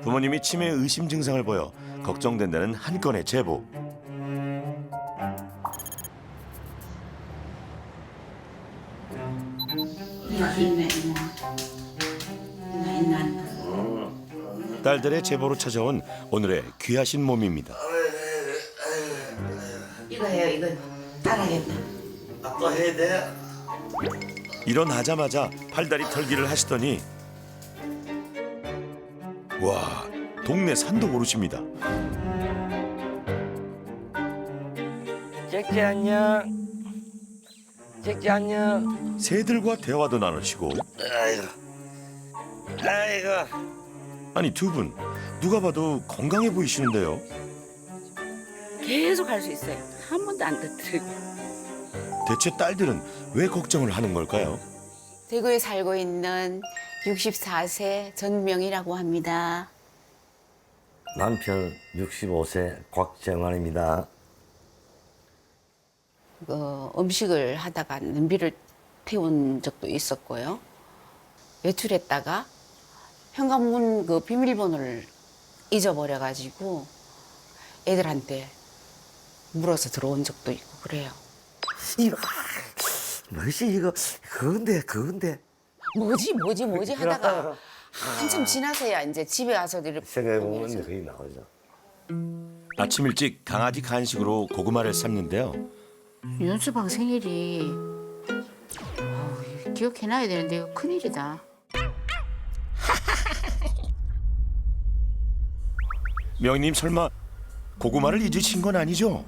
부모님이 치매 의심 증상을 보여 걱정된다는 한 건의 제보. 딸들의 제보로 찾아온 오늘의 귀하신 몸입니다. 이거 해요, 이거. 따라겠다. 또 해야 돼? 일어나자마자 팔다리 털기를 하시더니 와, 동네 산도 오르십니다. 잭지 안녕. 잭지 안녕. 새들과 대화도 나누시고 아이고. 아이고. 아니 두 분 누가 봐도 건강해 보이시는데요. 계속 할 수 있어요. 한 번도 안 터뜨리고. 대체 딸들은 왜 걱정을 하는 걸까요? 대구에 살고 있는 64세 전명이라고 합니다. 남편 65세 곽정환입니다. 음식을 하다가 냄비를 태운 적도 있었고요. 외출했다가 현관문 그 비밀번호를 잊어버려가지고 애들한테 물어서 들어온 적도 있고 그래요. 이거 뭐지 이거 그건데 뭐지 하다가 한참 지나서야 이제 집에 와서 이렇게 생각해보면 거의 나오죠. 아침 일찍 강아지 간식으로 고구마를 삶는데요. 윤수방 생일이 기억해놔야 되는데 이거 큰일이다. 명희님 설마 고구마를 잊으신 건 아니죠?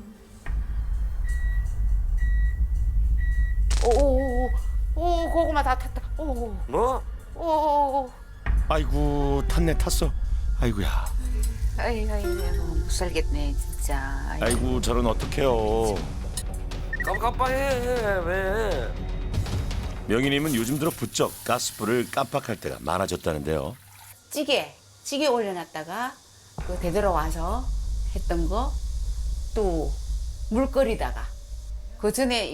오 고구마 다 탔다. 오 뭐? 오. 아이고 탔네 아이고야. 아이고 못 살겠네 진짜. 아이고 저런 어떡해요. 깜깜해 왜? 명희님은 요즘 들어 부쩍 가스불을 깜빡할 때가 많아졌다는데요. 찌개 올려놨다가 그 되돌아와서 했던 거 또 물 끓이다가 그 전에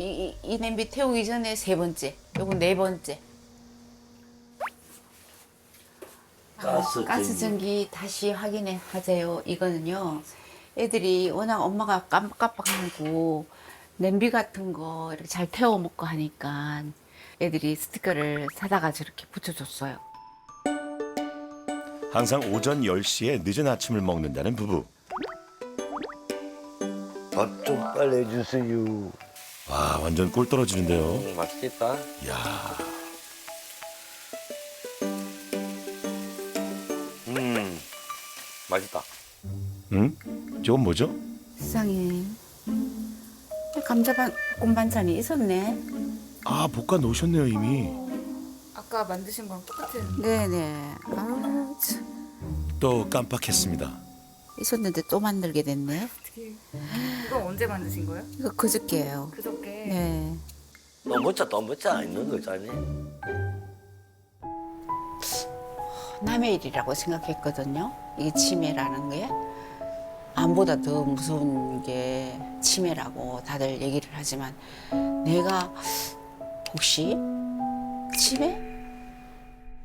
이 냄비 태우기 전에 세 번째, 요거 네 번째. 가스전기 다시 확인해 하세요. 이거는요, 애들이 워낙 엄마가 깜빡깜빡하고 냄비 같은 거 이렇게 잘 태워 먹고 하니까 애들이 스티커를 사다가 저렇게 붙여줬어요. 항상 오전 10시에 늦은 아침을 먹는다는 부부. 밥 좀 빨리 해주세요. 와 완전 꿀 떨어지는데요. 맛있겠다. 이야. 맛있다. 응? 저건 뭐죠? 세상에. 볶음 반찬이 있었네. 아 볶아 놓으셨네요 이미. 아까 만드신 거랑 똑같은. 네네. 아우, 참. 또 깜빡했습니다. 있었는데 또 만들게 됐네. 어떻게? 이건 언제 만드신 거예요? 이거 그저께예요. 그저께. 네. 또 먹자 있는 거잖니. 남의 일이라고 생각했거든요. 이게 치매라는 게. 암보다 더 무서운 게 치매라고 다들 얘기를 하지만 내가 혹시 치매?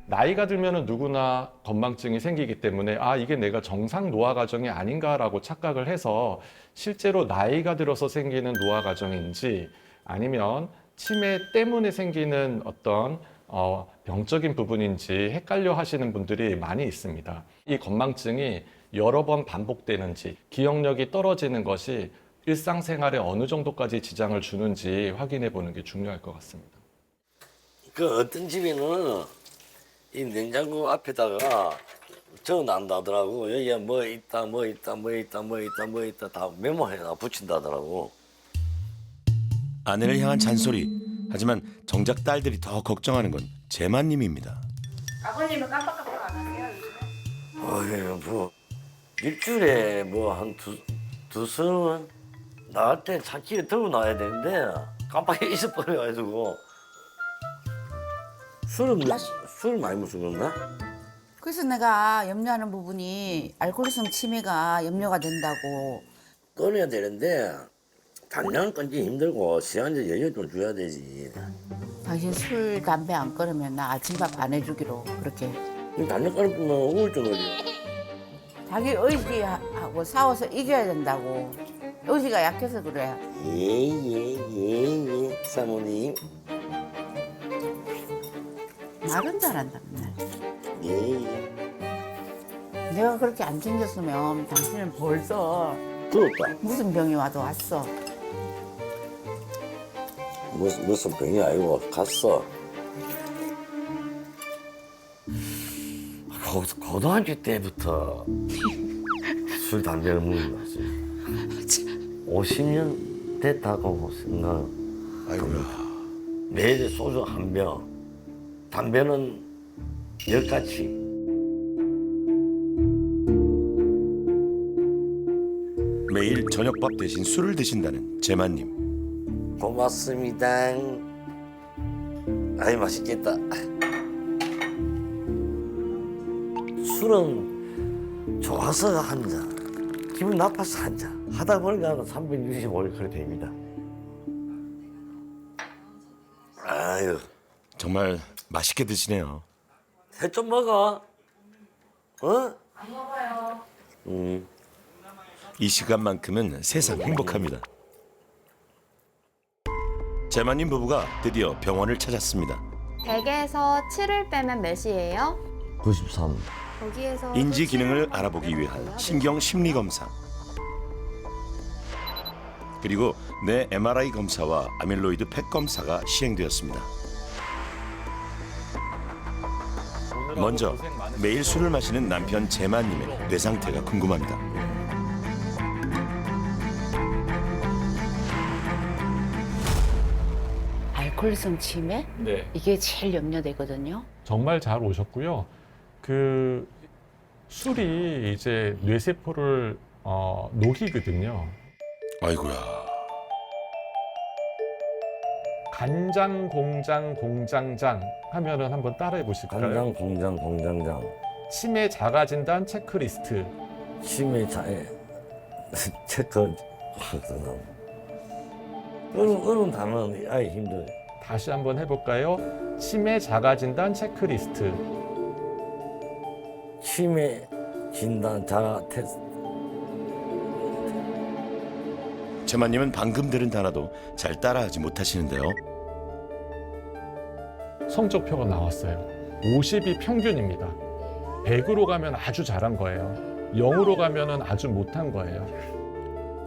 나이가 들면은 누구나 건망증이 생기기 때문에 아 이게 내가 정상 노화 과정이 아닌가라고 착각을 해서 실제로 나이가 들어서 생기는 노화 과정인지 아니면 치매 때문에 생기는 어떤 병적인 부분인지 헷갈려 하시는 분들이 많이 있습니다. 이 건망증이 여러 번 반복되는지 기억력이 떨어지는 것이 일상생활에 어느 정도까지 지장을 주는지 확인해 보는 게 중요할 것 같습니다. 그 어떤 집에는 이 냉장고 앞에다가 적어난다더라고. 여기에 뭐 있다 다 메모해서 붙인다더라고. 아내를 향한 잔소리. 하지만 정작 딸들이 더 걱정하는 건 제만님입니다. 아버님은 깜빡깜빡 안 하세요 요즘에? 어휴 뭐 일주일에 뭐 한 두서는 나갈 때 차키를 들고 나와야 되는데 깜빡이 잊어버려가지고 술을 많이 먹었나? 그래서 내가 염려하는 부분이 알코올성 치매가 염려가 된다고. 끊어야 되는데 당장 끊기 힘들고 시간제 여유 좀 줘야 되지. 당신 술, 담배 안 끊으면 나 아침밥 안 해주기로 그렇게. 당장 끊으면 우울증 걸려. 자기 의지하고 싸워서 이겨야 된다고. 의지가 약해서 그래. 예예예예 사모님. 말은 잘한다 맨날. 예예. 내가 그렇게 안 챙겼으면 당신은 벌써 들었다. 무슨 병이 와도 왔어. 무슨 병이 아니고 갔어. 고등학교 때부터 술 담배를 먹는 거지. 50년 됐다고 생각. 아이고야. 매일 소주 한 병, 담배는 10가지. 매일 저녁밥 대신 술을 드신다는 제마님. 고맙습니다. 아이 맛있겠다. 술은 좋아서 한 잔, 기분 나빠서 한 잔. 하다 보니까 365일 그래 됩니다. 아유, 정말 맛있게 드시네요. 해 좀 먹어. 어? 안 먹어요. 이 시간만큼은 세상 행복합니다. 제마님 부부가 드디어 병원을 찾았습니다. 100에서 7을 빼면 몇이에요? 93. 거기에서 인지 기능을 알아보기 위한 신경 심리 검사. 그리고 뇌 MRI 검사와 아밀로이드 펫 검사가 시행되었습니다. 먼저 매일 술을 마시는 남편 제마님의 뇌 상태가 궁금합니다. 알코올성 치매? 네. 이게 제일 염려되거든요. 정말 잘 오셨고요. 그 술이 이제 뇌세포를 녹이거든요. 아이고야. 간장, 공장, 공장장 하면은 한번 따라해 보실까요? 간장, 공장, 공장장. 치매 자가 진단 체크리스트. 치매 자해 체크. 어느 단어는 아예 힘들어. 다시 한번 해볼까요? 치매 자가 진단 체크리스트. 치매 진단 자가 테스트. 제마님은 방금 들은 단어도 잘 따라하지 못하시는데요. 성적표가 나왔어요. 50이 평균입니다. 100으로 가면 아주 잘한 거예요. 0으로 가면은 아주 못한 거예요.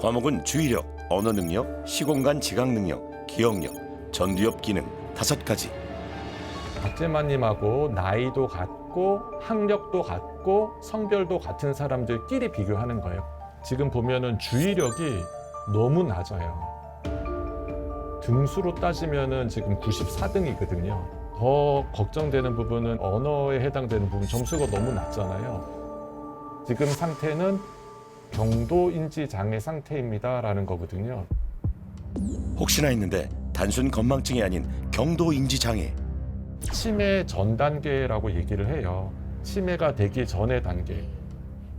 과목은 주의력, 언어 능력, 시공간 지각 능력, 기억력, 전두엽 기능 5가지. 박재만님하고 나이도 같고 학력도 같고 성별도 같은 사람들끼리 비교하는 거예요. 지금 보면은 주의력이 너무 낮아요. 등수로 따지면은 지금 94등이거든요. 더 걱정되는 부분은 언어에 해당되는 부분, 점수가 너무 낮잖아요. 지금 상태는 경도인지 장애 상태입니다라는 거거든요. 혹시나 했는데 단순 건망증이 아닌 경도인지 장애. 치매 전 단계라고 얘기를 해요. 치매가 되기 전의 단계.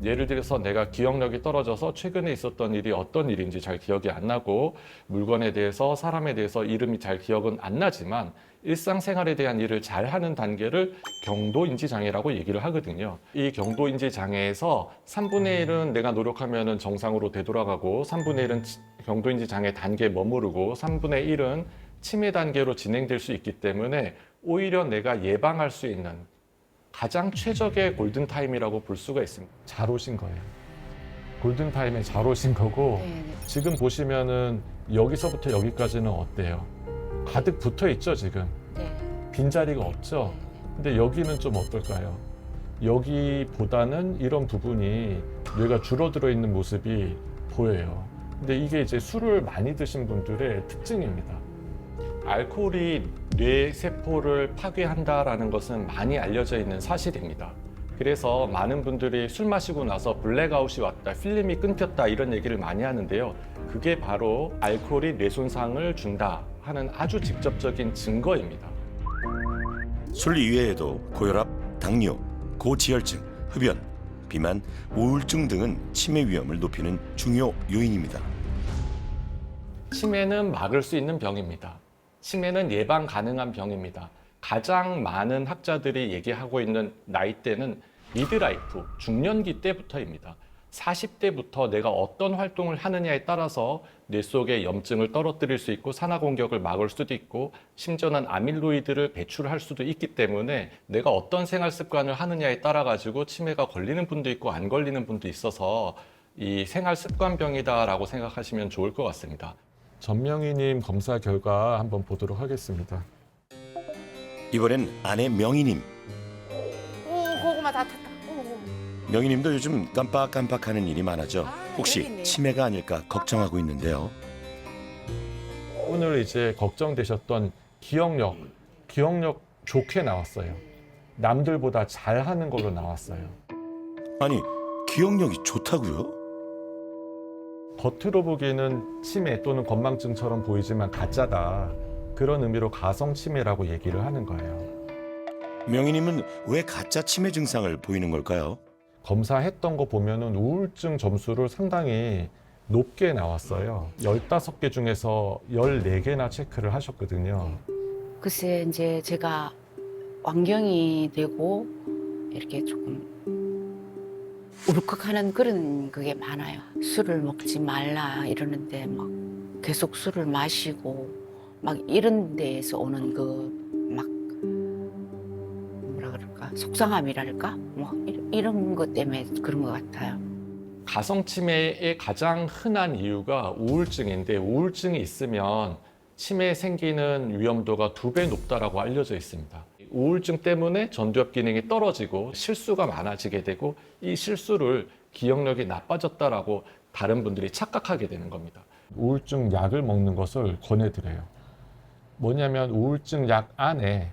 예를 들어서 내가 기억력이 떨어져서 최근에 있었던 일이 어떤 일인지 잘 기억이 안 나고 물건에 대해서 사람에 대해서 이름이 잘 기억은 안 나지만 일상생활에 대한 일을 잘 하는 단계를 경도인지 장애라고 얘기를 하거든요. 이 경도인지 장애에서 3분의 1은 내가 노력하면 정상으로 되돌아가고 3분의 1은 경도인지 장애 단계에 머무르고 3분의 1은 치매 단계로 진행될 수 있기 때문에 오히려 내가 예방할 수 있는 가장 최적의 골든타임이라고 볼 수가 있습니다. 잘 오신 거예요. 골든타임에 잘 오신 거고 네. 지금 보시면은 여기서부터 여기까지는 어때요? 가득 붙어 있죠 지금. 네. 빈자리가 없죠. 근데 여기는 좀 어떨까요? 여기보다는 이런 부분이 뇌가 줄어들어 있는 모습이 보여요. 근데 이게 이제 술을 많이 드신 분들의 특징입니다. 알코올이 뇌세포를 파괴한다라는 것은 많이 알려져 있는 사실입니다. 그래서 많은 분들이 술 마시고 나서 블랙아웃이 왔다, 필름이 끊겼다 이런 얘기를 많이 하는데요. 그게 바로 알코올이 뇌 손상을 준다 하는 아주 직접적인 증거입니다. 술 이외에도 고혈압, 당뇨, 고지혈증, 흡연, 비만, 우울증 등은 치매 위험을 높이는 중요 요인입니다. 치매는 막을 수 있는 병입니다. 치매는 예방 가능한 병입니다. 가장 많은 학자들이 얘기하고 있는 나이대는 미드라이프, 중년기 때부터입니다. 40대부터 내가 어떤 활동을 하느냐에 따라서 뇌 속에 염증을 떨어뜨릴 수 있고 산화 공격을 막을 수도 있고 심지어는 아밀로이드를 배출할 수도 있기 때문에 내가 어떤 생활 습관을 하느냐에 따라 가지고 치매가 걸리는 분도 있고 안 걸리는 분도 있어서 이 생활 습관병이다라고 생각하시면 좋을 것 같습니다. 전명희님 검사 결과 한번 보도록 하겠습니다. 이번엔 아내 명희님. 오, 고구마 다 탔다. 오. 명희님도 요즘 깜빡깜빡하는 일이 많아져 혹시 여기 있네요. 치매가 아닐까 걱정하고 있는데요. 오늘 이제 걱정되셨던 기억력 좋게 나왔어요. 남들보다 잘하는 걸로 나왔어요. 아니, 기억력이 좋다고요? 겉으로 보기에는 치매 또는 건망증처럼 보이지만 가짜다. 그런 의미로 가성 치매라고 얘기를 하는 거예요. 명희님은 왜 가짜 치매 증상을 보이는 걸까요? 검사했던 거 보면은 우울증 점수를 상당히 높게 나왔어요. 15개 중에서 14개나 체크를 하셨거든요. 글쎄 이제 제가 완경이 되고 이렇게 조금 울컥하는 그런 그게 많아요. 술을 먹지 말라 이러는데 막 계속 술을 마시고 막 이런 데에서 오는 그 막 뭐라 그럴까 속상함이랄까 뭐 이런 것 때문에 그런 것 같아요. 가성 치매의 가장 흔한 이유가 우울증인데 우울증이 있으면 치매 생기는 위험도가 2배 높다라고 알려져 있습니다. 우울증 때문에 전두엽 기능이 떨어지고 실수가 많아지게 되고 이 실수를 기억력이 나빠졌다라고 다른 분들이 착각하게 되는 겁니다. 우울증 약을 먹는 것을 권해드려요. 뭐냐면 우울증 약 안에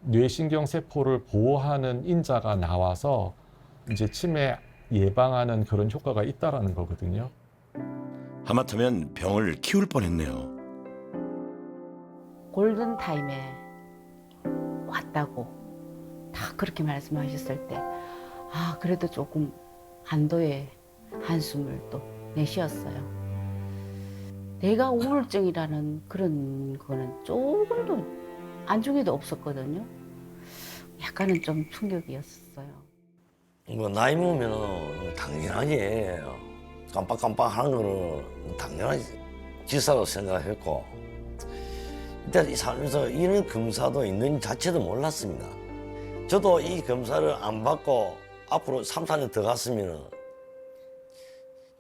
뇌신경 세포를 보호하는 인자가 나와서 이제 치매 예방하는 그런 효과가 있다라는 거거든요. 하마터면 병을 키울 뻔했네요. 골든 타임에 왔다고 다 그렇게 말씀하셨을 때 아 그래도 조금 안도의 한숨을 또 내쉬었어요. 내가 우울증이라는 그런 거는 조금도 안중에도 없었거든요. 약간은 좀 충격이었어요. 뭐 나이 먹으면 당연하게 깜빡깜빡하는 거는 당연한 질사로 생각했고 일단 이 살면서 이런 검사도 있는 자체도 몰랐습니다. 저도 이 검사를 안 받고 앞으로 3, 4년 더 갔으면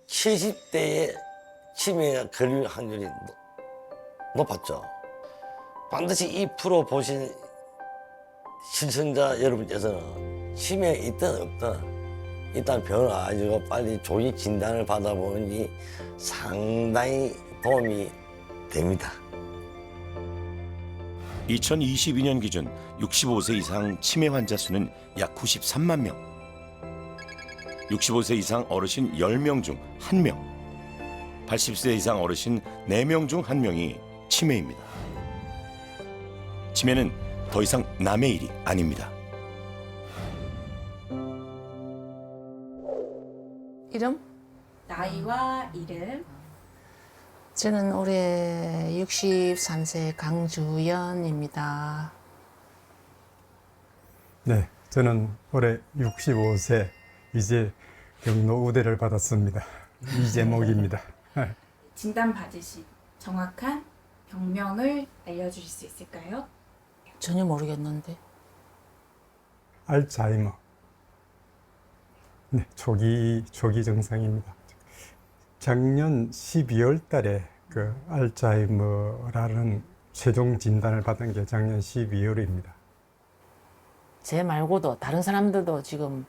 70대에 치매가 걸릴 확률이 높았죠. 반드시 이 프로 보신 시청자 여러분께서는 치매가 있든 없든 일단 병을 가지고 빨리 조기 진단을 받아보니 상당히 도움이 됩니다. 2022년 기준 65세 이상 치매 환자 수는 약 93만 명. 65세 이상 어르신 10명 중 1명. 80세 이상 어르신 4명 중 1명이 치매입니다. 치매는 더 이상 남의 일이 아닙니다. 이름? 나이와 이름. 저는 올해 63세 강주연입니다. 네, 저는 올해 65세 이제 경로 우대를 받았습니다. 이재목입니다. 진단 받으신 정확한 병명을 알려주실 수 있을까요? 전혀 모르겠는데. 알츠하이머. 네, 초기 증상입니다. 작년 12월 달에 그 알츠하이머라는 최종 진단을 받은 게 작년 12월입니다. 제 말고도 다른 사람들도 지금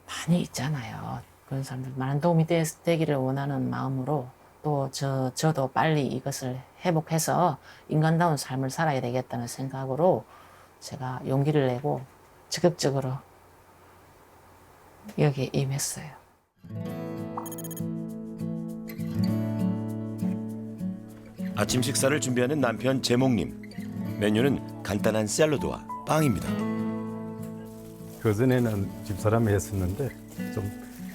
많이 있잖아요. 그런 사람들 많은 도움이 되기를 원하는 마음으로 또 저도 빨리 이것을 회복해서 인간다운 삶을 살아야 되겠다는 생각으로 제가 용기를 내고 적극적으로 여기에 임했어요. 아침 식사를 준비하는 남편 재목님. 메뉴는 간단한 샐러드와 빵입니다. 그전에는 집사람이 했었는데 좀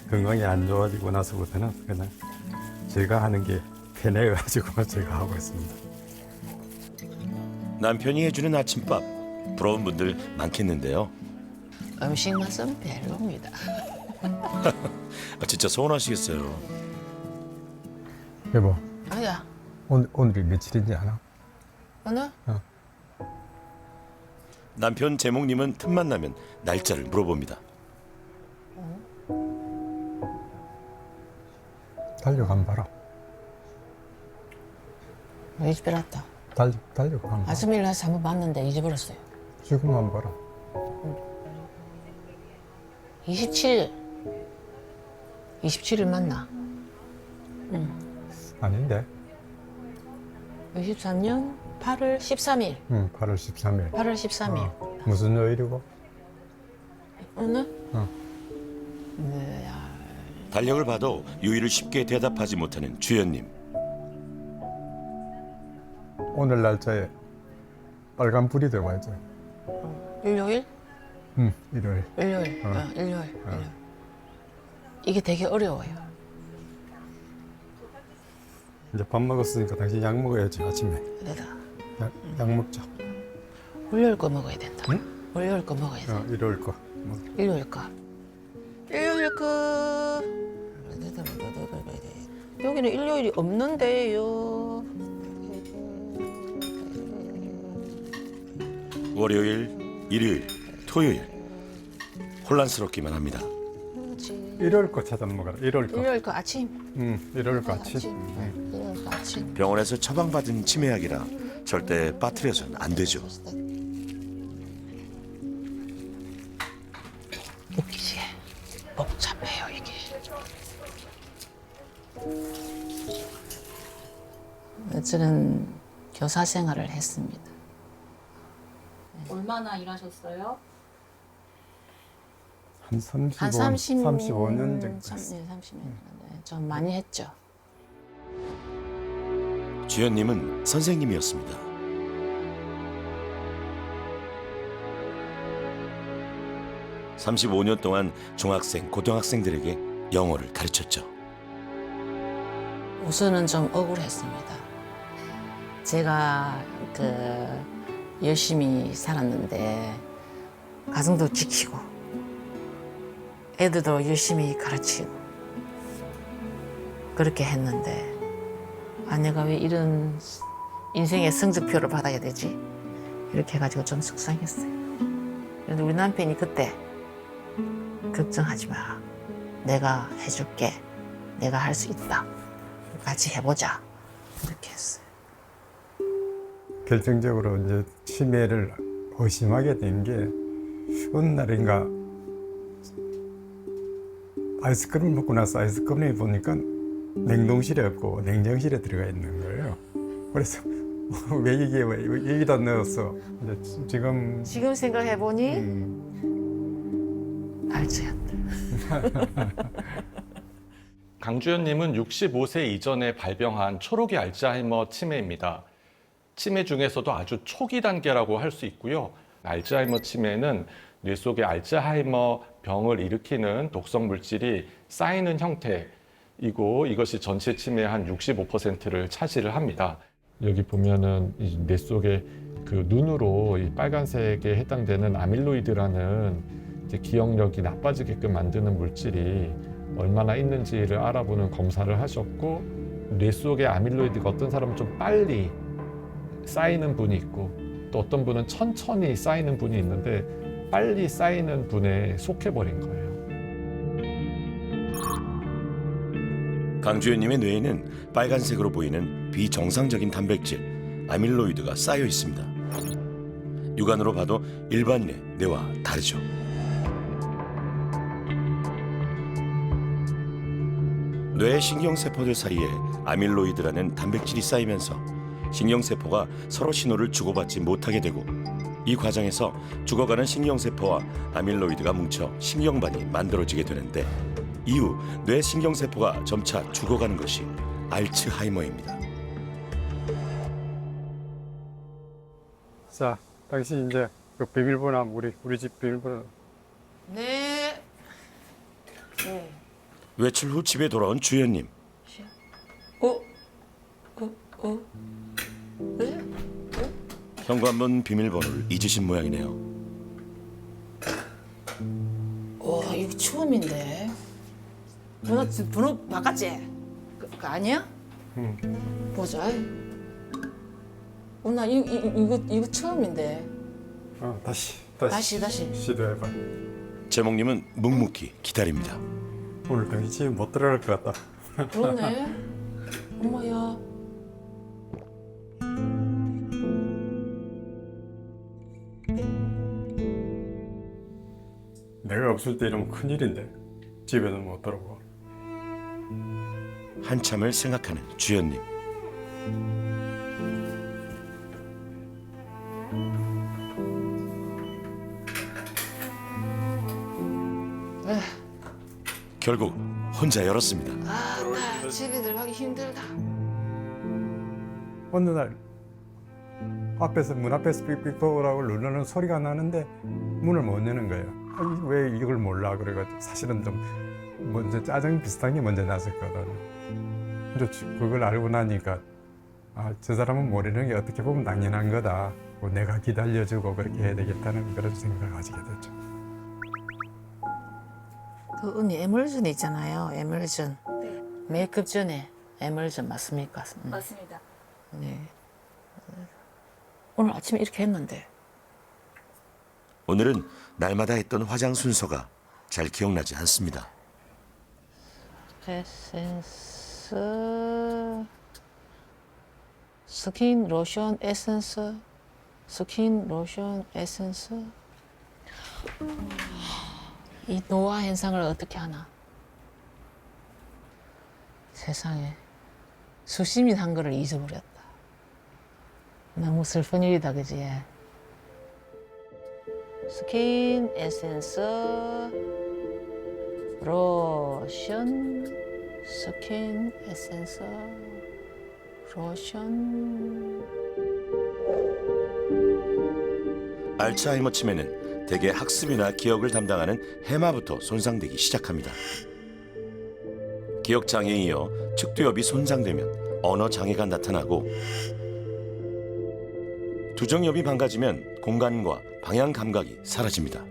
건강이 안 좋아지고 나서부터는 그냥 제가 하는 게 편해가지고 제가 하고 있습니다. 남편이 해주는 아침밥 부러운 분들 많겠는데요. 음식 맛은 별로입니다. 진짜 서운하시겠어요. 여보, 아야, 오늘이 며칠인지 아나? 오늘? 남편 재목님은 틈만 나면 날짜를 물어봅니다. 달력 안 봐라. 잊어버렸다. 달력 안 봐. 아침에 일어나서 한번 봤는데 잊어버렸어요. 지금 안 봐라. 27일. 27일 맞나? 아닌데? 23년 8월 13일. 응, 8월 13일. 8월 13일. 무슨 요일이고? 오늘? 달력을 봐도 요일을 쉽게 대답하지 못하는 주연님. 오늘 날짜에 빨간 불이 되어야지. 일요일? 응, 일요일. 일요일. 일요일. 이게 되게 어려워요. 이제 밥 먹었으니까 당신 약 먹어야지, 아침에. 그래다. 약 먹자. 월요일 거 먹어야 된다. 응? 월요일 거 먹어야 돼. 일요일 거. 일요일 거. 일요일 거. 여기는 일요일이 없는데요. 월요일, 일요일, 토요일. 혼란스럽기만 합니다. 일요일 거 찾아 먹어라. 일요일 거. 일요일 거 아침. 응, 일요일 거 아침. 일요일 거 아침. 병원에서 처방받은 치매약이라 절대 빠뜨려서는 안 되죠. 웃기지? 복잡해요 이게. 저는 교사 생활을 했습니다. 얼마나 일하셨어요? 한 35, 한 35년 정도. 30년. 네, 좀 많이 했죠. 주연님은 선생님이었습니다. (35년) 동안 중학생, 고등학생들에게 영어를 가르쳤죠. 우선은 좀 억울했습니다. 제가 열심히 살았는데 가정도 지키고 애들도 열심히 가르치고 그렇게 했는데 내가 왜 이런 인생의 성적표를 받아야 되지? 이렇게 해가지고 좀 속상했어요. 그런데 우리 남편이 그때 걱정하지 마. 내가 해줄게. 내가 할 수 있다. 같이 해보자. 이렇게 했어요. 결정적으로 이제 치매를 의심하게 된 게 어느 날인가 아이스크림 먹고 나서 아이스크림을 보니까 냉동실에 없고 냉장실에 들어가 있는 거예요. 그래서 왜 이게 왜 여기다 넣었어? 이제 지금 생각해 보니 알츠였다. 강주연님은 65세 이전에 발병한 초록이 알츠하이머 치매입니다. 치매 중에서도 아주 초기 단계라고 할 수 있고요. 알츠하이머 치매는 뇌 속에 알츠하이머 병을 일으키는 독성 물질이 쌓이는 형태이고 이것이 전체 치매의 한 65%를 차지를 합니다. 여기 보면은 뇌 속에 그 눈으로 이 빨간색에 해당되는 아밀로이드라는 이제 기억력이 나빠지게끔 만드는 물질이 얼마나 있는지를 알아보는 검사를 하셨고 뇌 속에 아밀로이드가 어떤 사람은 좀 빨리 쌓이는 분이 있고 또 어떤 분은 천천히 쌓이는 분이 있는데 빨리 쌓이는 분에 속해버린 거예요. 강주연님의 뇌에는 빨간색으로 보이는 비정상적인 단백질 아밀로이드가 쌓여 있습니다. 육안으로 봐도 일반인의 뇌와 다르죠. 뇌의 신경세포들 사이에 아밀로이드라는 단백질이 쌓이면서 신경세포가 서로 신호를 주고받지 못하게 되고 이 과정에서 죽어가는 신경세포와 아밀로이드가 뭉쳐 신경반이 만들어지게 되는데 이후 뇌 신경세포가 점차 죽어가는 것이 알츠하이머입니다. 자, 당신 이제 그 비밀번호 우리 집 비밀번호. 네. 외출 후 집에 돌아온 주연님. 현관문 비밀번호를 잊으신 모양이네요. 이게 처음인데. 번호 바꿨지? 그거 아니야? 응. 보자. 나 이거 처음인데. 다시 다시. 시도해봐. 제목님은 묵묵히 기다립니다. 오늘 당신 집에 못 들어갈 것 같다. 그러네. 엄마야. 내가 없을 때 이러면 큰일인데 집에도 못 들어오고. 한참을 생각하는 주연님. 결국 혼자 열었습니다. 나 집에 들어가기 힘들다. 어느 날 문 앞에서 삑삑거리고 누르는 소리가 나는데 문을 못 여는 거예요. 왜 이걸 몰라? 그래가지고 사실은 좀 먼저 짜증 비슷한 게 먼저 났었거든. 근데 그걸 알고 나니까 저 사람은 모르는 게 어떻게 보면 당연한 거다. 내가 기다려주고 그렇게 해야 되겠다는 그런 생각을 가지게 됐죠. 그 언니 에멀전 있잖아요. 에멀전. 네, 메이크업 전에 에멀전 맞습니까? 맞습니다. 네. 오늘 아침에 이렇게 했는데. 오늘은 날마다 했던 화장 순서가 잘 기억나지 않습니다. 에센스, 스킨 로션 에센스, 스킨 로션 에센스. 이 노화 현상을 어떻게 하나? 세상에 수심이 한 거를 잊어버렸다. 너무 슬픈 일이다, 그지? 스킨 에센스, 로션, 스킨 에센스, 로션. 알츠하이머 치매는 대개 학습이나 기억을 담당하는 해마부터 손상되기 시작합니다. 기억 장애에 이어 측두엽이 손상되면 언어 장애가 나타나고, 두정엽이 망가지면 공간과 방향 감각이 사라집니다.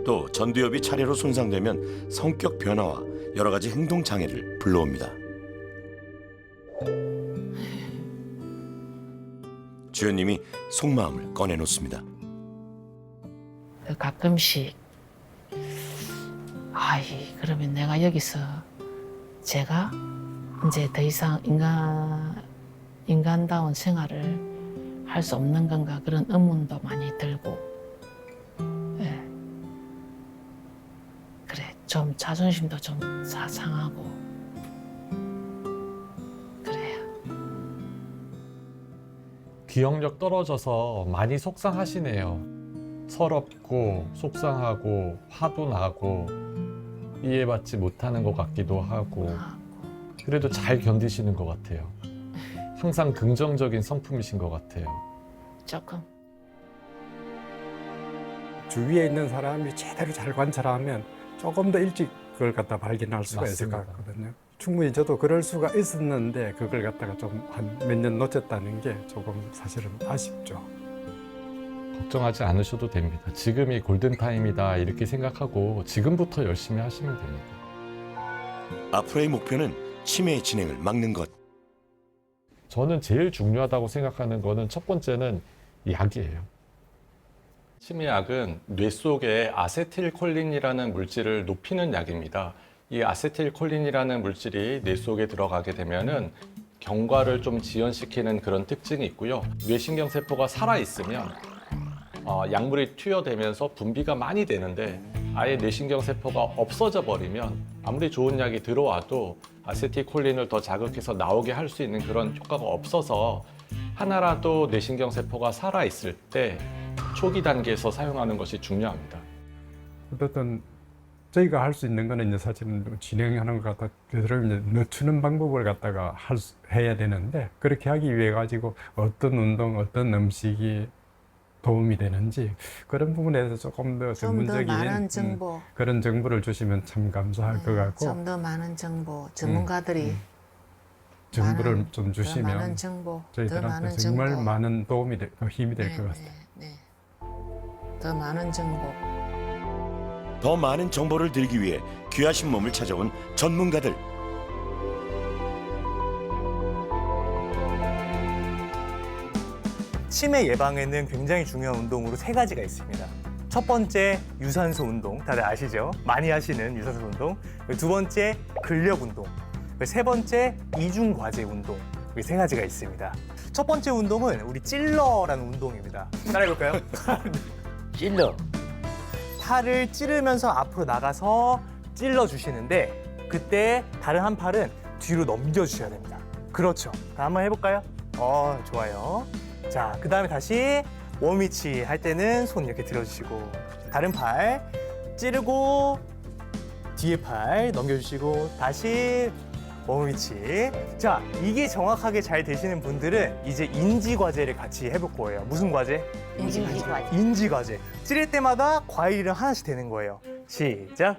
또 전두엽이 차례로 손상되면 성격 변화와 여러 가지 행동 장애를 불러옵니다. 주연님이 속마음을 꺼내놓습니다. 가끔씩 그러면 내가 여기서 제가 이제 더 이상 인간다운 생활을 할 수 없는 건가 그런 의문도 많이 들고, 예. 그래 좀 자존심도 좀 상하고 그래요. 기억력 떨어져서 많이 속상하시네요. 서럽고 속상하고 화도 나고 이해받지 못하는 것 같기도 하고, 그래도 잘 견디시는 것 같아요. 항상 긍정적인 성품이신 것 같아요. 조금. 주위에 있는 사람이 제대로 잘 관찰하면 조금 더 일찍 그걸 갖다 발견할 수가 있을 것 맞습니다. 같거든요. 충분히 저도 그럴 수가 있었는데 그걸 갖다가 좀 한 몇 년 놓쳤다는 게 조금 사실은 아쉽죠. 걱정하지 않으셔도 됩니다. 지금이 골든타임이다 이렇게 생각하고 지금부터 열심히 하시면 됩니다. 앞으로의 목표는 치매의 진행을 막는 것. 저는 제일 중요하다고 생각하는 거는 첫 번째는 약이에요. 치매약은 뇌 속에 아세틸콜린이라는 물질을 높이는 약입니다. 이 아세틸콜린이라는 물질이 뇌 속에 들어가게 되면은 경과를 좀 지연시키는 그런 특징이 있고요. 뇌신경세포가 살아있으면 약물이 투여되면서 분비가 많이 되는데, 아예 뇌신경세포가 없어져 버리면 아무리 좋은 약이 들어와도 아세틸콜린을 더 자극해서 나오게 할 수 있는 그런 효과가 없어서, 하나라도 뇌신경세포가 살아있을 때 초기 단계에서 사용하는 것이 중요합니다. 어쨌든 저희가 할 수 있는 거는 이제 사실은 진행하는 것 갖다 그대로 이제 늦추는 방법을 갖다가 해야 되는데, 그렇게 하기 위해 가지고 어떤 운동, 어떤 음식이 도움이 되는지 그런 부분에 대해서 조금 더 좀 더 전문적인 많은 정보, 그런 정보를 주시면 참 감사할 것 같고, 좀 더 많은 정보, 전문가들이 정보를 많은, 좀 더 주시면 많은 정보, 더 저희들한테 많은 정말 정보. 많은 도움이 힘이 될 것 네, 같아요. 네, 네. 더 많은 정보. 더 많은 정보를 들기 위해 귀하신 몸을 찾아온 전문가들. 치매 예방에는 굉장히 중요한 운동으로 3가지가 있습니다. 첫 번째 유산소 운동, 다들 아시죠? 많이 하시는 유산소 운동. 두 번째 근력 운동. 세 번째 이중 과제 운동. 이 3가지가 있습니다. 첫 번째 운동은 우리 찔러라는 운동입니다. 따라해볼까요? 찔러. 팔을 찌르면서 앞으로 나가서 찔러 주시는데 그때 다른 한 팔은 뒤로 넘겨 주셔야 됩니다. 그렇죠. 한번 해볼까요? 좋아요. 자, 그 다음에 다시 웜위치 할 때는 손 이렇게 들어주시고 다른 팔 찌르고 뒤에 팔 넘겨주시고 다시 웜위치. 자, 이게 정확하게 잘 되시는 분들은 이제 인지과제를 같이 해볼 거예요. 무슨 과제? 인지과제. 인지과제. 찌를 때마다 과일을 하나씩 되는 거예요. 시작.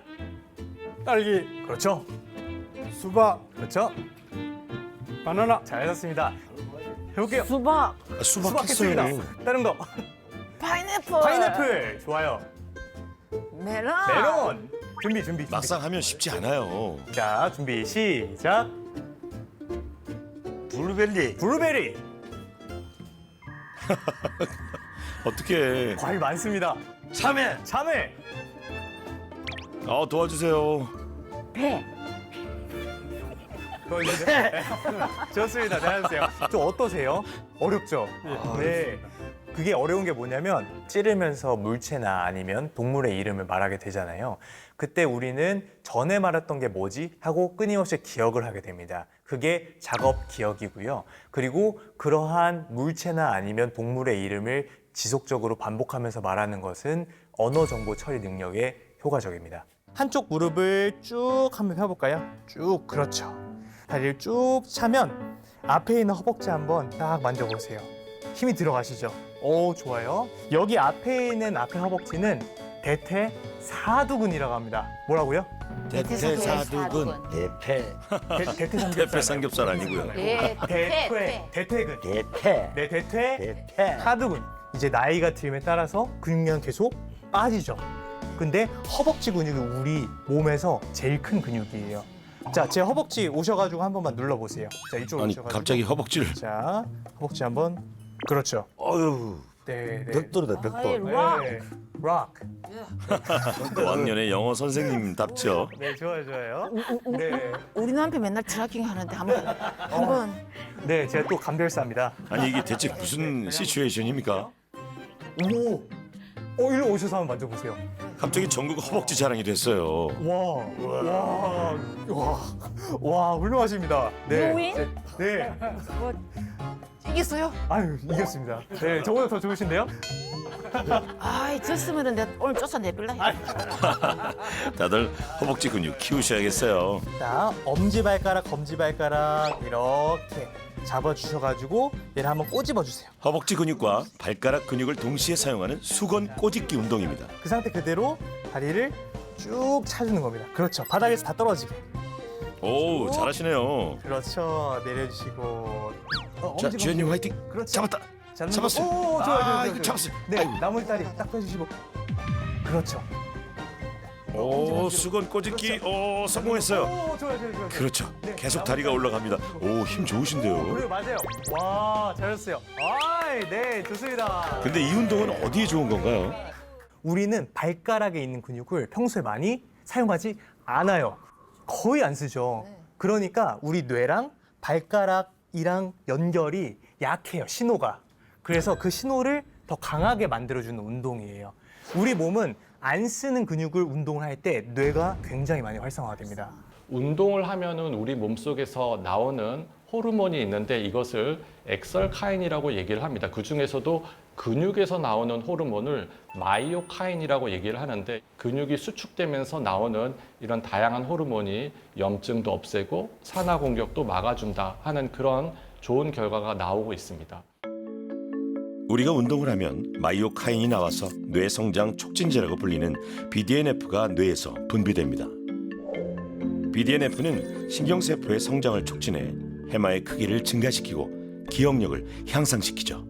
딸기. 그렇죠. 수박. 그렇죠. 바나나. 잘하셨습니다. 해볼게요. 수박, 수박 했어요. 했습니다. 다른 거. 파인애플, 파인애플. 좋아요. 메론. 메론. 준비. 막상 하면 쉽지 않아요. 자, 준비 시작. 블루베리. 블루베리. 어떻게? 과일 많습니다. 참외. 참외. 도와주세요. 배. 좋습니다. 잘하세요. 좀 어떠세요? 어렵죠? 네. 그게 어려운 게 뭐냐면 찌르면서 물체나 아니면 동물의 이름을 말하게 되잖아요. 그때 우리는 전에 말했던 게 뭐지? 하고 끊임없이 기억을 하게 됩니다. 그게 작업 기억이고요. 그리고 그러한 물체나 아니면 동물의 이름을 지속적으로 반복하면서 말하는 것은 언어 정보 처리 능력에 효과적입니다. 한쪽 무릎을 쭉 한번 펴볼까요? 쭉, 그렇죠. 다리를 쭉 차면 앞에 있는 허벅지 한번 딱 만져보세요. 힘이 들어가시죠? 오, 좋아요. 여기 앞에 있는 앞에 허벅지는 대퇴사두근이라고 합니다. 뭐라고요? 대퇴사두근. 대패. 대패 삼겹살 아니고요. 대퇴근. 대패. 네, 대패. 사두근. 이제 나이가 들에 따라서 근육량 계속 빠지죠. 근데 허벅지 근육이 우리 몸에서 제일 큰 근육이에요. 자, 제 허벅지 오셔가지고 한 번만 눌러보세요. 자, 이쪽으로 아니 오셔가지고. 갑자기 허벅지를. 자, 허벅지 한번. 그렇죠. 어휴. 네. 벽돌이다, 벽돌. 네. 락. 고학년의 영어 선생님답죠. 네, 좋아요. 네. 우리 남편 맨날 트래킹 하는데 한번 네, 제가 또 감별사입니다. 아니 이게 대체 무슨 시츄에이션입니까? 오! 일로 오셔서 한번 만져보세요. 갑자기 전국 허벅지 자랑이 됐어요. 와, 훌륭하십니다. 네. 요인? 네. 이겼어요? 아유, 이겼습니다. 네, 저보다 더 좋으신데요? 아이, 졌으면은 내가 오늘 쫓아내빌라. 다들 허벅지 근육 키우셔야겠어요. 자, 엄지발가락, 검지발가락 이렇게 잡아주셔가지고 얘를 한번 꼬집어주세요. 허벅지 근육과 발가락 근육을 동시에 사용하는 수건 꼬집기 운동입니다. 그 상태 그대로 다리를 쭉 차주는 겁니다. 그렇죠. 바닥에서 다 떨어지게. 오, 잘하시네요. 그렇죠. 내려주시고. 자, 엄지, 주연님 화이팅. 그렇죠. 잡았다. 잡았어요. 오, 좋아요. 이거 잡았어요. 네, 나머지 다리 딱 펴주시고. 그렇죠. 오, 수건 꼬집기. 오, 성공했어요. 오, 좋아요. 그렇죠. 네, 계속 다리가 올라갑니다. 오, 힘 좋으신데요. 그래요, 맞아요. 와, 잘했어요. 네, 좋습니다. 근데 이 운동은 어디에 좋은 건가요? 우리는 발가락에 있는 근육을 평소에 많이 사용하지 않아요. 거의 안 쓰죠. 그러니까 우리 뇌랑 발가락이랑 연결이 약해요, 신호가. 그래서 그 신호를 더 강하게 만들어주는 운동이에요. 우리 몸은 안 쓰는 근육을 운동을 할 때 뇌가 굉장히 많이 활성화가 됩니다. 운동을 하면은 우리 몸속에서 나오는 호르몬이 있는데 이것을 엑설카인이라고 얘기를 합니다. 그 중에서도 근육에서 나오는 호르몬을 마이오카인이라고 얘기를 하는데 근육이 수축되면서 나오는 이런 다양한 호르몬이 염증도 없애고 산화 공격도 막아준다 하는 그런 좋은 결과가 나오고 있습니다. 우리가 운동을 하면 마이오카인이 나와서 뇌 성장 촉진제라고 불리는 BDNF가 뇌에서 분비됩니다. BDNF는 신경세포의 성장을 촉진해 해마의 크기를 증가시키고 기억력을 향상시키죠.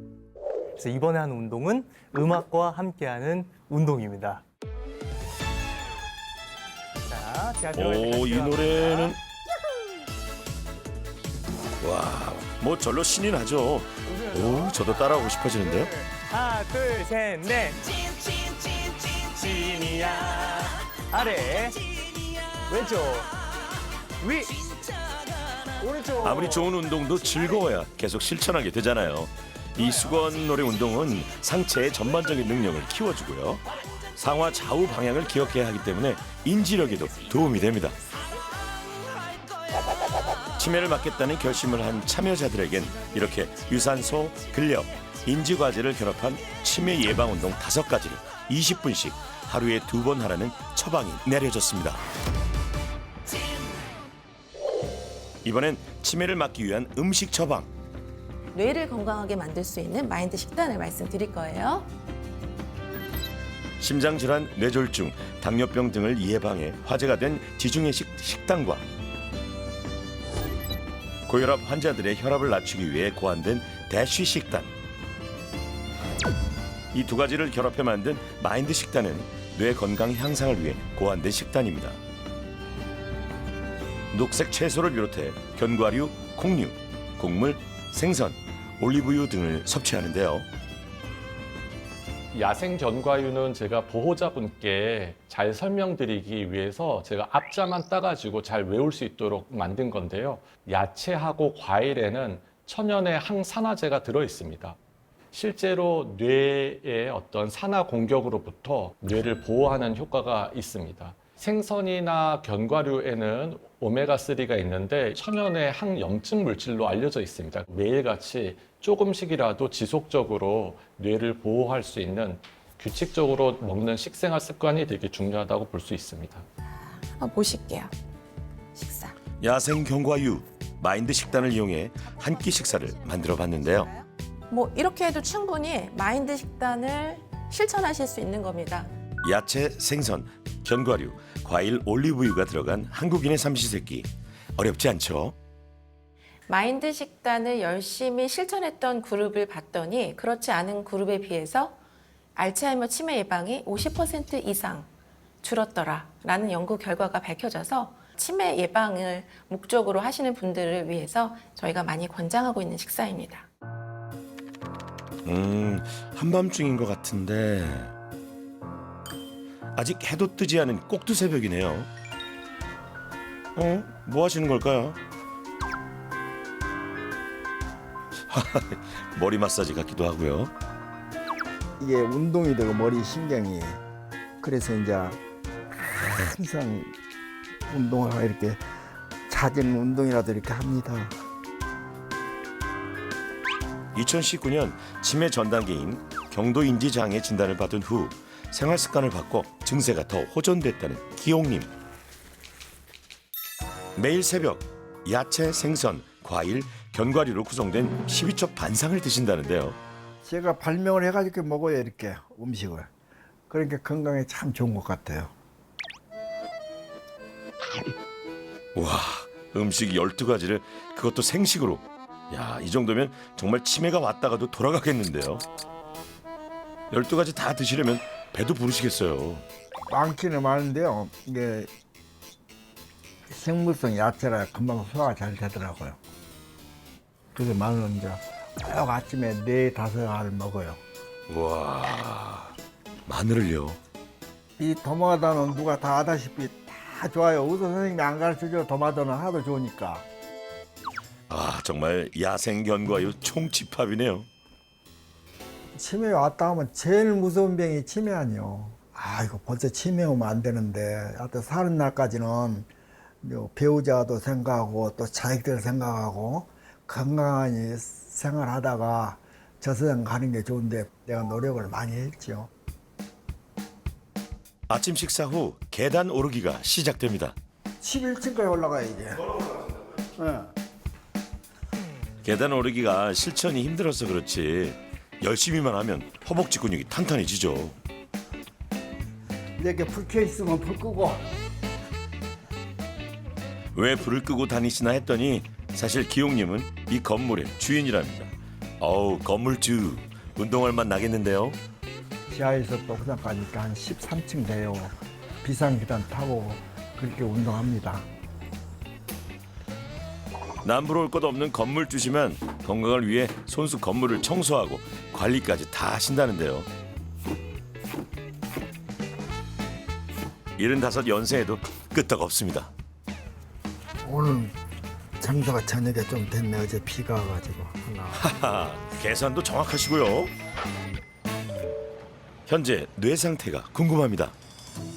그래서 이번에 하는 운동은 음악과 함께하는 운동입니다. 제가 들어갈 오, 이 때까지 노래는 와, 뭐 절로 신이 나죠. 오, 저도 따라하고 싶어지는데요. 하나, 둘, 셋, 넷. 찐이야. 아래, 왼쪽, 위, 오른쪽. 아무리 좋은 운동도 즐거워야 계속 실천하게 되잖아요. 이 수건 놀이 운동은 상체의 전반적인 능력을 키워주고요. 상하 좌우 방향을 기억해야 하기 때문에 인지력에도 도움이 됩니다. 치매를 막겠다는 결심을 한 참여자들에겐 이렇게 유산소, 근력, 인지과제를 결합한 치매 예방 운동 5가지를 20분씩 하루에 2번 하라는 처방이 내려졌습니다. 이번엔 치매를 막기 위한 음식 처방. 뇌를 건강하게 만들 수 있는 마인드 식단을 말씀드릴 거예요. 심장질환, 뇌졸중, 당뇨병 등을 예방해 화제가 된 지중해식 식단과 고혈압 환자들의 혈압을 낮추기 위해 고안된 대쉬 식단. 이 2가지를 결합해 만든 마인드 식단은 뇌 건강 향상을 위해 고안된 식단입니다. 녹색 채소를 비롯해 견과류, 콩류, 곡물, 생선, 올리브유 등을 섭취하는데요. 야생 견과류는 제가 보호자분께 잘 설명드리기 위해서 제가 앞자만 따가지고 잘 외울 수 있도록 만든 건데요. 야채하고 과일에는 천연의 항산화제가 들어 있습니다. 실제로 뇌의 어떤 산화 공격으로부터 뇌를 보호하는 효과가 있습니다. 생선이나 견과류에는 오메가3가 있는데 천연의 항염증 물질로 알려져 있습니다. 매일같이 조금씩이라도 지속적으로 뇌를 보호할 수 있는 규칙적으로 먹는 식생활 습관이 되게 중요하다고 볼 수 있습니다. 한번 보실게요. 식사. 야생 견과류, 마인드 식단을 이용해 한 끼 식사를 만들어 봤는데요. 뭐 이렇게 해도 충분히 마인드 식단을 실천하실 수 있는 겁니다. 야채, 생선, 견과류, 과일, 올리브유가 들어간 한국인의 삼시세끼. 어렵지 않죠? 마인드 식단을 열심히 실천했던 그룹을 봤더니 그렇지 않은 그룹에 비해서 알츠하이머 치매 예방이 50% 이상 줄었더라라는 연구 결과가 밝혀져서 치매 예방을 목적으로 하시는 분들을 위해서 저희가 많이 권장하고 있는 식사입니다. 한밤중인 것 같은데 아직 해도 뜨지 않은 꼭두새벽이네요. 뭐 하시는 걸까요? 머리 마사지 같기도 하고요. 이게 운동이 되고 머리 신경이 그래서 이제 항상 운동을 이렇게 잦은 운동이라도 이렇게 합니다. 2019년 치매 전 단계인 경도 인지 장애 진단을 받은 후 생활 습관을 바꿔 증세가 더 호전됐다는 기용님. 매일 새벽 야채, 생선, 과일, 견과류로 구성된 12첩 반상을 드신다는데요. 제가 발명을 해가지고 먹어요, 이렇게 음식을. 그러니까 건강에 참 좋은 것 같아요. 와, 음식 12가지를 그것도 생식으로. 야, 이 정도면 정말 치매가 왔다가도 돌아가겠는데요. 12가지 다 드시려면 배도 부르시겠어요. 많기는 많은데요. 이게 생물성 야채라 금방 소화가 잘 되더라고요. 그래서 마늘은 이제 꼭 아침에 4-5알 먹어요. 와, 마늘을요? 이 도마다는 누가 다 아다시피 다 좋아요. 의사 선생님이 안 가르쳐줘. 도마다는 하도 좋으니까. 아, 정말 야생 견과류 총집합이네요. 치매 왔다 하면 제일 무서운 병이 치매 아니요. 아이고 벌써 치매 오면 안 되는데 하여튼 사는 날까지는 배우자도 생각하고 또 자식들 생각하고 건강하게 생활하다가 저 세상 가는 게 좋은데 내가 노력을 많이 했죠. 아침 식사 후 계단 오르기가 시작됩니다. 11층까지 올라가야지. 네. 계단 오르기가 실천이 힘들어서 그렇지 열심히만 하면 허벅지 근육이 탄탄해지죠. 이렇게 불 켜 있으면 불 끄고. 왜 불을 끄고 다니시나 했더니 사실 기용님은 이 건물의 주인이랍니다. 어우, 건물주. 운동할 맛 나겠는데요. 지하에서 또 부산까지 한 13층 돼요. 비상계단 타고 그렇게 운동합니다. 남부러울 것 없는 건물주지만 건강을 위해 손수 건물을 청소하고 관리까지 다 하신다는데요. 75 연세에도 끄떡 없습니다. 오늘 장사가 저녁에 좀 됐네. 어제 비가 와가지고 하나. 하하, 계산도 정확하시고요. 현재 뇌 상태가 궁금합니다.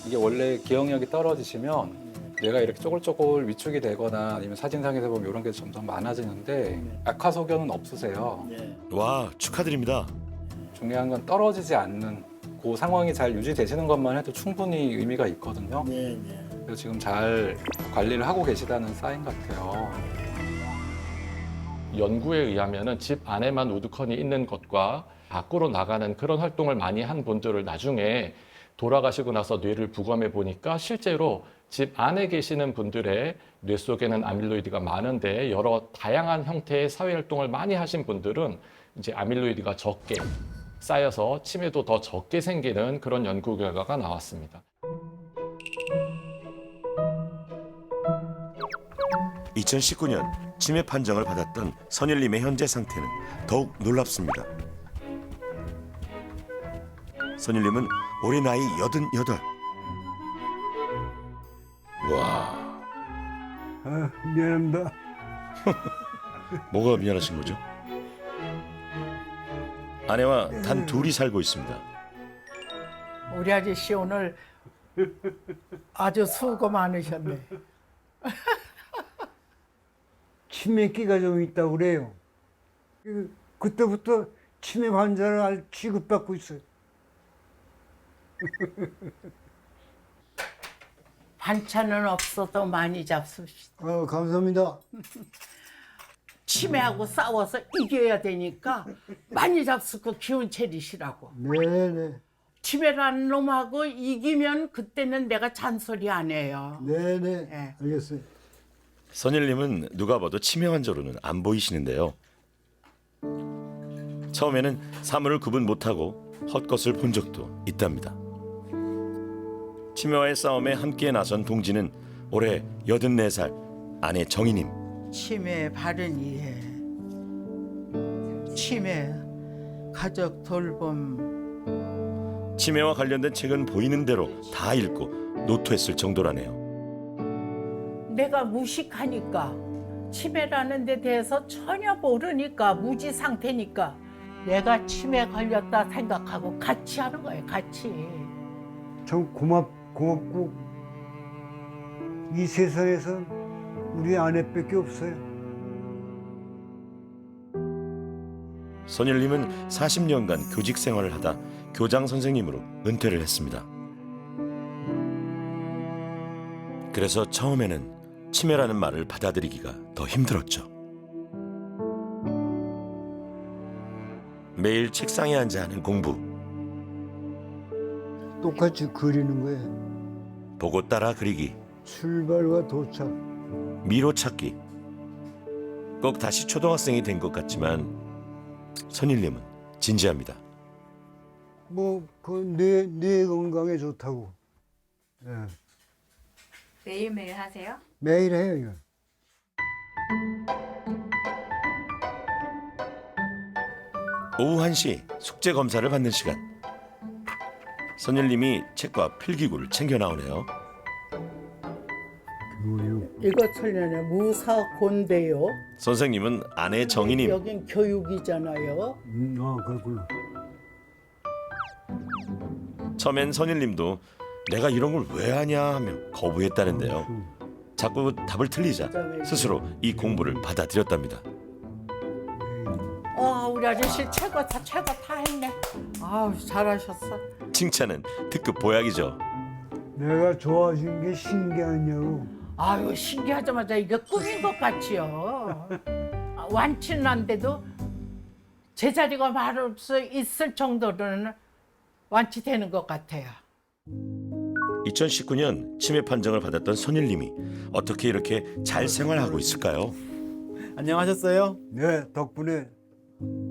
이게 원래 기억력이 떨어지시면 뇌가 이렇게 쪼글쪼글 위축이 되거나 아니면 사진상에서 보면 이런 게 점점 많아지는데 악화소견은 없으세요. 와, 축하드립니다. 중요한 건 떨어지지 않는 그 상황이 잘 유지되시는 것만 해도 충분히 의미가 있거든요. 그래서 지금 잘 관리를 하고 계시다는 사인 같아요. 연구에 의하면은 집 안에만 우두커니 있는 것과 밖으로 나가는 그런 활동을 많이 한 분들을 나중에 돌아가시고 나서 뇌를 부검해 보니까 실제로 집 안에 계시는 분들의 뇌 속에는 아밀로이드가 많은데 여러 다양한 형태의 사회 활동을 많이 하신 분들은 이제 아밀로이드가 적게 쌓여서 치매도 더 적게 생기는 그런 연구 결과가 나왔습니다. 2019년 치매 판정을 받았던 선일님의 현재 상태는 더욱 놀랍습니다. 선일님은 올해 나이 88. 와, 아, 미안합니다. 뭐가 미안하신 거죠? 아내와 단 둘이 살고 있습니다. 우리 아저씨 오늘 아주 수고 많으셨네. 치매기가 좀 있다고 그래요. 그때부터 치매 환자를 취급받고 있어요. 반찬은 없어도 많이 잡수시다. 감사합니다. 치매하고 싸워서 이겨야 되니까 많이 잡수고 기운 차리시라고. 네네. 치매라는 놈하고 이기면 그때는 내가 잔소리 안 해요. 네네. 네. 알겠어요. 선일님은 누가 봐도 치매 환자로는 안 보이시는데요. 처음에는 사물을 구분 못하고 헛것을 본 적도 있답니다. 치매와의 싸움에 함께 나선 동지는 올해 84살 아내 정희님. 치매 바른 이해, 치매 가족 돌봄. 치매와 관련된 책은 보이는 대로 다 읽고 노트했을 정도라네요. 내가 무식하니까 치매라는 데 대해서 전혀 모르니까 무지 상태니까 내가 치매 걸렸다 생각하고 같이 하는 거예요. 같이. 참 고맙고 이 세상에서 우리 아내밖에 없어요. 선일님은 40년간 교직 생활을 하다 교장 선생님으로 은퇴를 했습니다. 그래서 처음에는 치매라는 말을 받아들이기가 더 힘들었죠. 매일 책상에 앉아 하는 공부, 똑같이 그리는 거예요. 보고 따라 그리기, 출발과 도착. 미로 찾기. 꼭 다시 초등학생이 된 것 같지만 선일님은 진지합니다. 뇌 건강에 좋다고. 네. 매일매일 하세요? 매일 해요, 이거. 오후 1시 숙제 검사를 받는 시간. 선일님이 책과 필기구를 챙겨 나오네요. 이거 틀려내 무사곤대요. 선생님은 아내 정희님. 여긴 교육이잖아요. 그렇구나. 처음엔 선일님도 내가 이런 걸 왜 하냐 하며 거부했다는데요. 자꾸 답을 틀리자 스스로 이 공부를 받아들였답니다. 우리 아저씨 최고 다 했네. 아우 잘하셨어. 칭찬은 특급 보약이죠. 내가 좋아진 게 신기하냐고. 아유 신기하자마자 이게 꿈인 것 같지요. 완치는 안 돼도 제자리가 말할 수 있을 정도로는 완치되는 것 같아요. 2019년 치매 판정을 받았던 선일님이 어떻게 이렇게 잘 생활하고 있을까요? 안녕하셨어요? 네, 덕분에.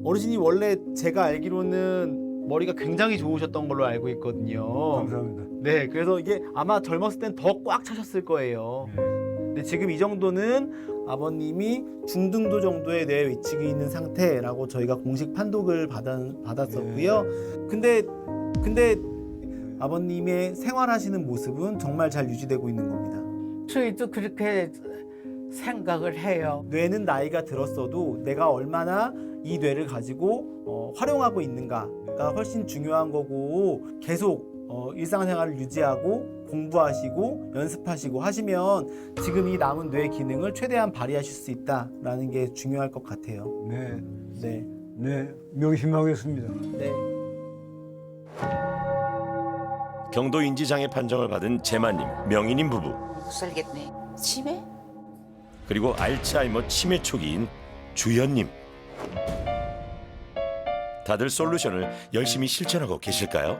어르신이 원래 제가 알기로는 머리가 굉장히 좋으셨던 걸로 알고 있거든요. 감사합니다. 네, 그래서 이게 아마 젊었을 땐 더 꽉 차셨을 거예요. 근데 지금 이 정도는 아버님이 중등도 정도의 뇌 위축이 있는 상태라고 저희가 공식 판독을 받았었고요. 근데 아버님의 생활하시는 모습은 정말 잘 유지되고 있는 겁니다. 저희도 그렇게 생각을 해요. 뇌는 나이가 들었어도 내가 얼마나 이 뇌를 가지고 활용하고 있는가가 훨씬 중요한 거고 계속 일상생활을 유지하고 공부하시고 연습하시고 하시면 지금 이 남은 뇌 기능을 최대한 발휘하실 수 있다라는 게 중요할 것 같아요. 네, 네. 네, 명심하겠습니다. 네. 경도 인지장애 판정을 받은 재만님, 명희님 부부 못 살겠네. 치매? 그리고 알츠하이머 치매 초기인 주연님. 다들 솔루션을 열심히 실천하고 계실까요?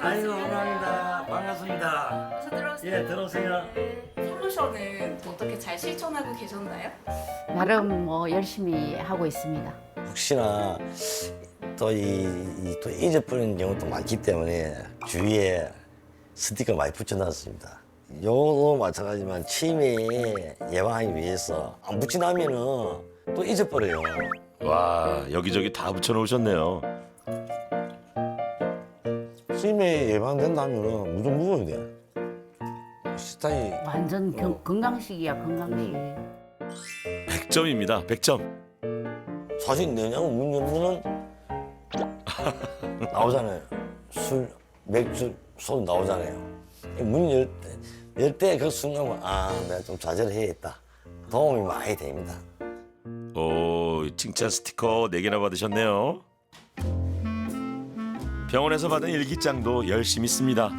아이고, 감사합니다. 반갑습니다. 어서 들어오세요. 예, 들어오세요. 솔루션은 어떻게 잘 실천하고 계셨나요? 나름 뭐 열심히 하고 있습니다. 혹시나 또 또 잊어버리는 경우도 많기 때문에 주위에 스티커 많이 붙여놨습니다. 요도 마찬가지지만 치매 예방하기 위해서 안 붙여놓으면은 또 잊어버려요. 와, 여기저기 다 붙여놓으셨네요. 치매 예방된다면은 무조건 먹어야 돼. 스타일 완전 건강식이야, 건강식. 100점입니다. 100점. 사실 내냐면 문 열면은 나오잖아요. 술, 맥주, 소주 나오잖아요. 문 열 때 그 순간 내가 좀 자제를 해야겠다. 도움이 많이 됩니다. 오, 칭찬 스티커 4개나 받으셨네요. 병원에서 받은 일기장도 열심히 씁니다.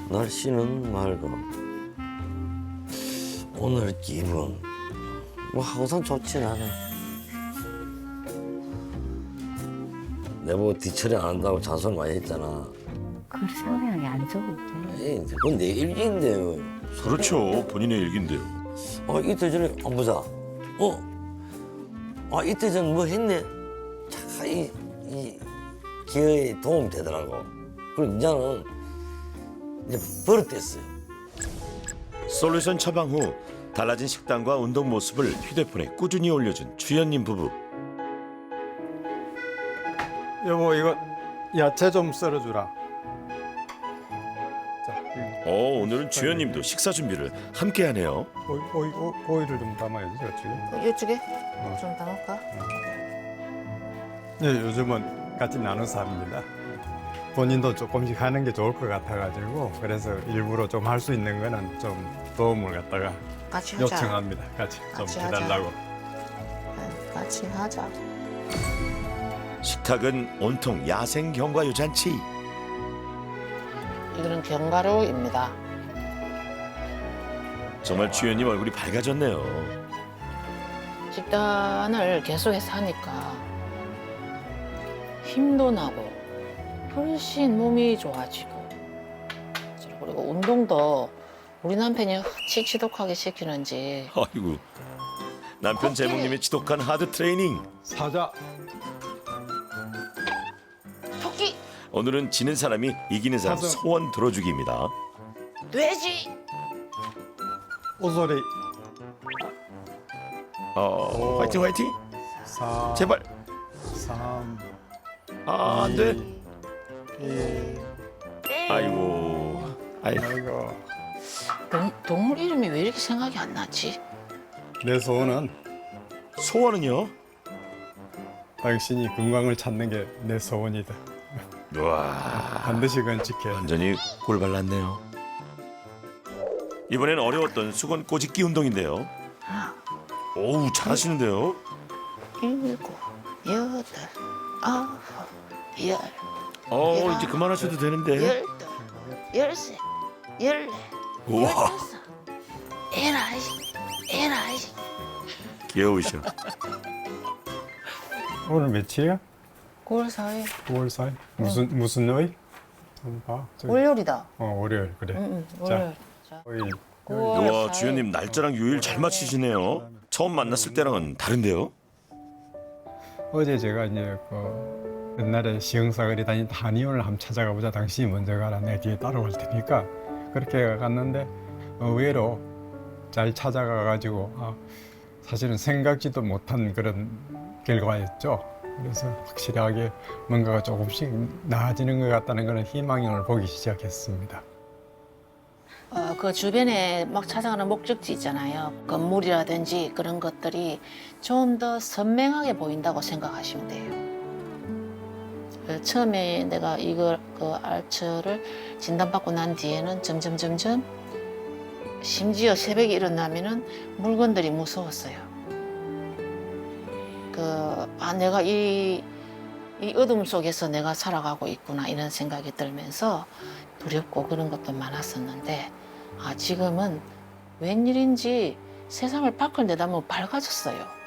날씨는 맑고 오늘 기분 뭐 항상 좋진 않아. 내보고 뒤처리 안 한다고 잔소리 많이 했잖아. 글 생각이 안 적어. 에이, 그건 내 일기인데요. 그렇죠. 본인의 일기인데요. 이틀 전에 안 보자. 이틀 전 뭐 했네. 참 이 기회에 도움이 되더라고. 그리고 이제는 이제 버릇됐어요. 솔루션 처방 후 달라진 식단과 운동 모습을 휴대폰에 꾸준히 올려준 주연님 부부. 여보, 이거 야채 좀 썰어주라. 자, 이거 오늘은 주연님도 식사 준비를 함께 하네요. 오이를 좀 담아야지, 그렇지? 이쪽에 좀 담을까? 네, 요즘은 같이 나눠서 합니다. 본인도 조금씩 하는 게 좋을 것 같아가지고 그래서 일부러 좀 할 수 있는 거는 좀 도움을 갖다가 같이 하자. 요청합니다. 같이 좀 같이 하자. 해달라고. 같이 하자. 식탁은 온통 야생 견과류 잔치. 이거는 견과류입니다. 정말 주연님 얼굴이 밝아졌네요. 식단을 계속해서 하니까 힘도 나고 훨씬 몸이 좋아지고 그리고 운동도 우리 남편이 어찌 지독하게 시키는지 아이고, 남편 재몽님의 지독한 하드 트레이닝. 사자. 토끼, 오늘은 지는 사람이 이기는 사람 사자. 소원 들어주기입니다. 돼지, 오소리. 화이팅 화이팅. 4, 제발. 3, 안 돼. 1. 아이고. 아이고. 동물 이름이 왜 이렇게 생각이 안 나지? 내 소원은 소원은요? 당신이 건강을 찾는 게 내 소원이다. 와, 반드시 그건 지켜야 돼. 완전히 꼴발났네요. 이번엔 어려웠던 수건 꼬집기 운동인데요. 오우, 잘하시는데요. 7, 8, 9, 10, 이제 그만하셔도 되는데. 12, 13, 14, 우와, 15, 귀여우셔. 오늘 며칠이야? 9월 4일 9월 4일. 무슨 요일? 한번 봐. 저기. 월요일이다. 월요일 그래. 월요일. 자, 월요일. 9월 와, 4일. 주연님 날짜랑 요일 잘 맞추시네요. 처음 만났을 때랑은 다른데요? 어제 제가 이제 그 옛날에 시흥사거리 다니던 한의원을 한번 찾아가 보자. 당신이 먼저 가라. 내 뒤에 따라갈 테니까. 그렇게 갔는데 의외로 잘 찾아가 가지고 사실은 생각지도 못한 그런 결과였죠. 그래서 확실하게 뭔가가 조금씩 나아지는 것 같다는 그런 희망을 보기 시작했습니다. 그 주변에 막 찾아가는 목적지 있잖아요. 건물이라든지 그런 것들이 좀 더 선명하게 보인다고 생각하시면 돼요. 처음에 내가 이걸 그 알츠를 진단받고 난 뒤에는 점점 심지어 새벽에 일어나면은 물건들이 무서웠어요. 내가 이 어둠 속에서 내가 살아가고 있구나 이런 생각이 들면서 두렵고 그런 것도 많았었는데 지금은 웬일인지 세상을 밖을 내다보면 밝아졌어요.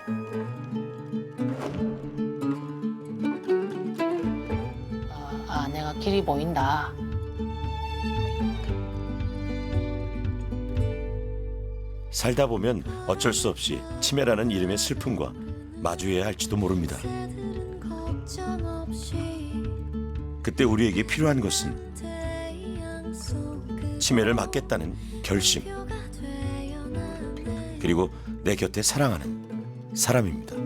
내가 길이 보인다. 살다 보면 어쩔 수 없이 치매라는 이름의 슬픔과 마주해야 할지도 모릅니다. 그때 우리에게 필요한 것은 치매를 막겠다는 결심, 그리고 내 곁에 사랑하는 사람입니다.